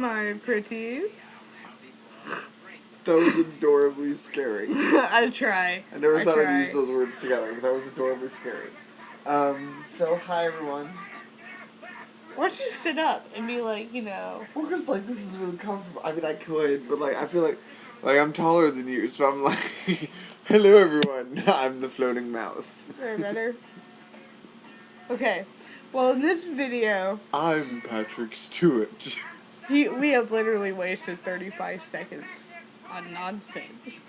my pretties. That was adorably scary. I try. I never thought I'd use those words together, but that was adorably scary. So, hi everyone. Why don't you sit up and be like, you know... Well, because, like, this is really comfortable. I mean, I could, but, like, I feel like I'm taller than you, so I'm like, hello everyone, I'm the floating mouth. Very better. Okay, well, in this video... I'm Patrick Stewart. We have literally wasted 35 seconds on nonsense.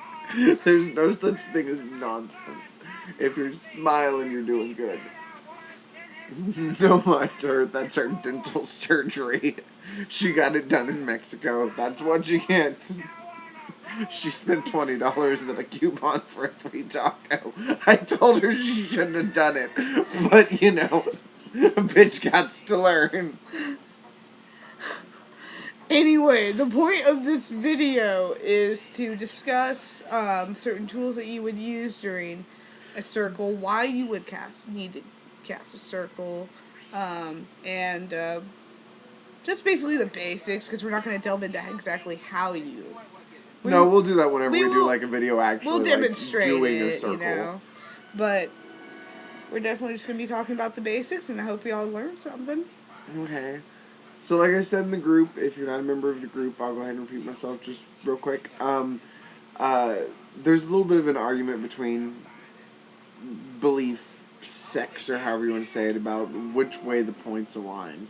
There's no such thing as nonsense. If you're smiling, you're doing good. No matter, that's our dental surgery. She got it done in Mexico. That's what you get. She spent $20 at a coupon for a free taco. I told her she shouldn't have done it. But, you know, a bitch got to learn. Anyway, the point of this video is to discuss certain tools that you would use during a circle, why you would need to cast a circle, and just basically the basics, because we're not going to delve into exactly how you... No, we'll do that whenever we do like a video actually. We'll demonstrate doing a it, circle. you know. But we're definitely just going to be talking about the basics, and I hope you all learned something. Okay. So like I said in the group, if you're not a member of the group, I'll go ahead and repeat myself just real quick. There's a little bit of an argument between belief sects, or however you want to say it, about which way the points align.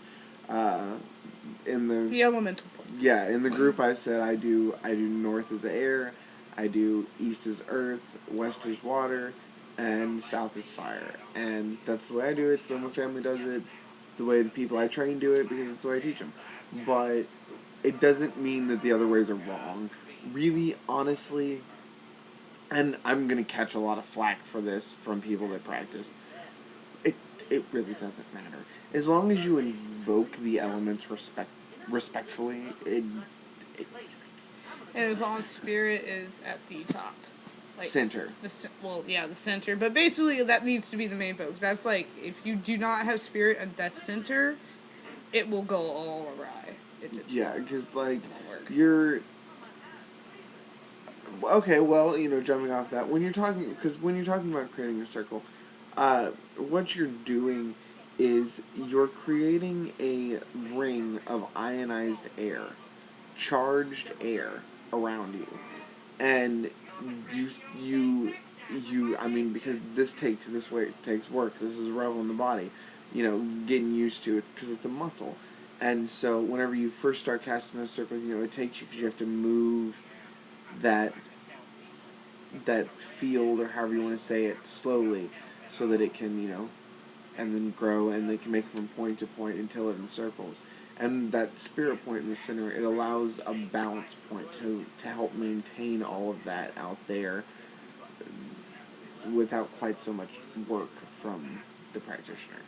In the elemental point. Yeah, in the group I said I do north as air, I do east as earth, west as water, and south is fire. And that's the way I do it, so my family does it, the way the people I train do it, because it's the way I teach them. But it doesn't mean that the other ways are wrong. Really, honestly, and I'm going to catch a lot of flack for this from people that practice, it really doesn't matter. As long as you invoke the elements respectfully, and as long as spirit is at the top. Like center. The center. But basically, that needs to be the main focus. That's like, if you do not have spirit at that center, it will go all awry. Because, like, you're... Okay, well, you know, jumping off that, when you're talking about creating a circle, what you're doing is you're creating a ring of ionized air, charged air around you. And I mean, because this takes work. This is a rebel in the body, you know, getting used to it, because it's a muscle. And so whenever you first start casting those circles, you know, it takes you, because you have to move that field, or however you want to say it, slowly, so that it can, you know, and then grow, and they can make it from point to point until it encircles. And that spirit point in the center, it allows a balance point to help maintain all of that out there without quite so much work from the practitioner.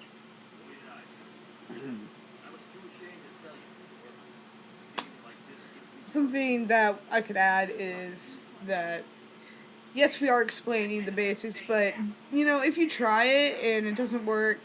Something that I could add is that, yes, we are explaining the basics, but, you know, if you try it and it doesn't work,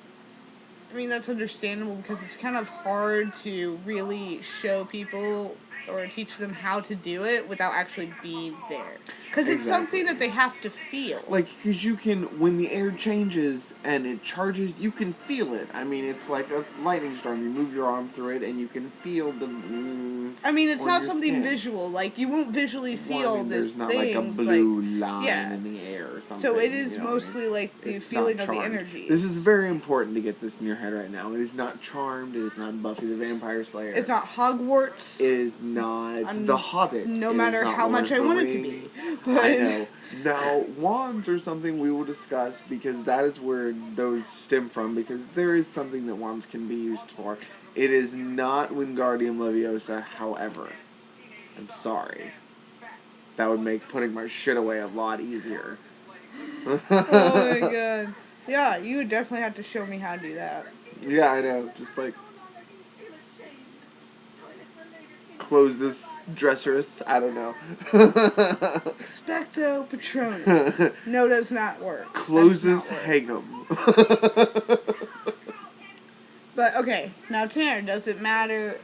I mean, that's understandable, because it's kind of hard to really show people or teach them how to do it without actually being there. Because it's something that they have to feel. Like, because you can, when the air changes and it charges, you can feel it. I mean, it's like a lightning storm. You move your arm through it and you can feel the... I mean, it's not something skin. visual. Like, you won't visually see all these things. There's not like a blue line in the air or something. So it is mostly like the feeling of the energy. This is very important to get this in your head right now. It is not Charmed. It is not Buffy the Vampire Slayer. It's not Hogwarts. It is not The Hobbit. No matter how much I want it to be. But I know. Now, wands are something we will discuss, because that is where those stem from, because there is something that wands can be used for. It is not Wingardium Leviosa, however. I'm sorry. That would make putting my shit away a lot easier. Oh my god. Yeah, you would definitely have to show me how to do that. Yeah, I know. Just like... close this dresseress. I don't know. Expecto Patronus. No, does not work. Close this hang'em. But, okay. Now, Tanner, does it matter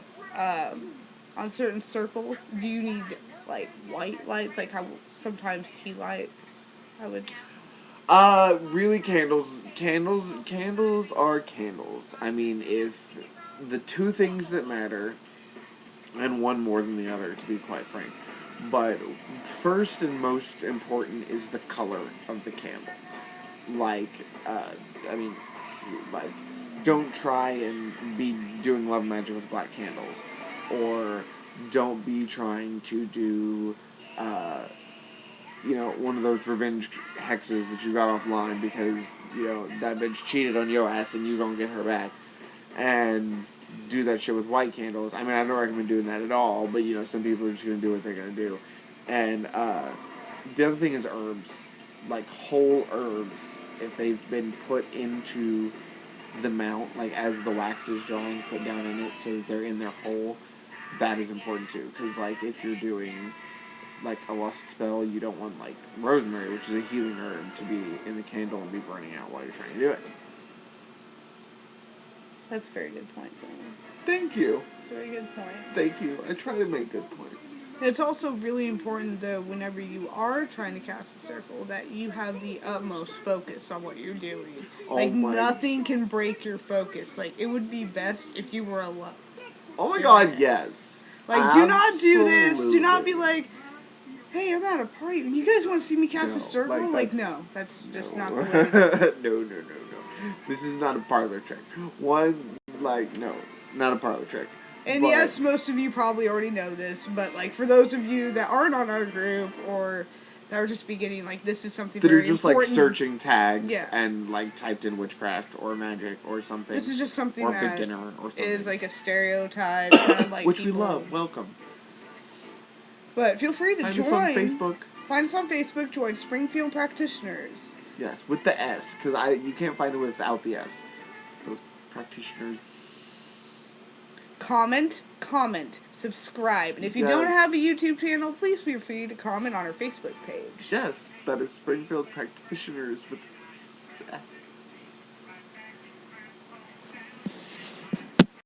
on certain circles? Do you need like white lights, like how sometimes tea lights? I would. Really, candles are candles. I mean, if the two things that matter, and one more than the other, to be quite frank. But first and most important is the color of the candle. Like, I mean, like, don't try and be doing love magic with black candles, or don't be trying to do, uh, one of those revenge hexes that you got offline because that bitch cheated on your ass and you don't get her back, and do that shit with white candles. I mean, I don't recommend doing that at all, but some people are just gonna do what they're gonna do, and the other thing is herbs, like whole herbs, if they've been put into the mount, like as the wax is drying, put down in it so that they're in their whole. That is important too, because like if you're doing like a lust spell, you don't want like rosemary, which is a healing herb, to be in the candle and be burning out while you're trying to do it. That's a very good point, Jamie. Thank you. That's a very good point. Thank you. I try to make good points. It's also really important, though, whenever you are trying to cast a circle, that you have the utmost focus on what you're doing. Like, nothing can break your focus. Like, it would be best if you were alone. Oh my god, yes. Like, absolutely. Do not do this. Do not be like, hey, I'm at a party. You guys want to see me cast a circle? Like, no. That's just not the way. No. This is not a parlor trick. No. Not a parlor trick. And yes, most of you probably already know this, but like for those of you that aren't on our group or that are just beginning, like this is something that very important. That are just like searching tags and like typed in witchcraft or magic or something. This is just something or that dinner or something. Is like a stereotype, kind of like which people, we love. Welcome. But feel free to join. Find us on Facebook. Find us on Facebook. Join Springfield Practitioners. Yes, with the S, because you can't find it without the S. So practitioners. Comment, subscribe. And if you don't have a YouTube channel, please feel free to comment on our Facebook page. Yes, that is Springfield Practitioners with S.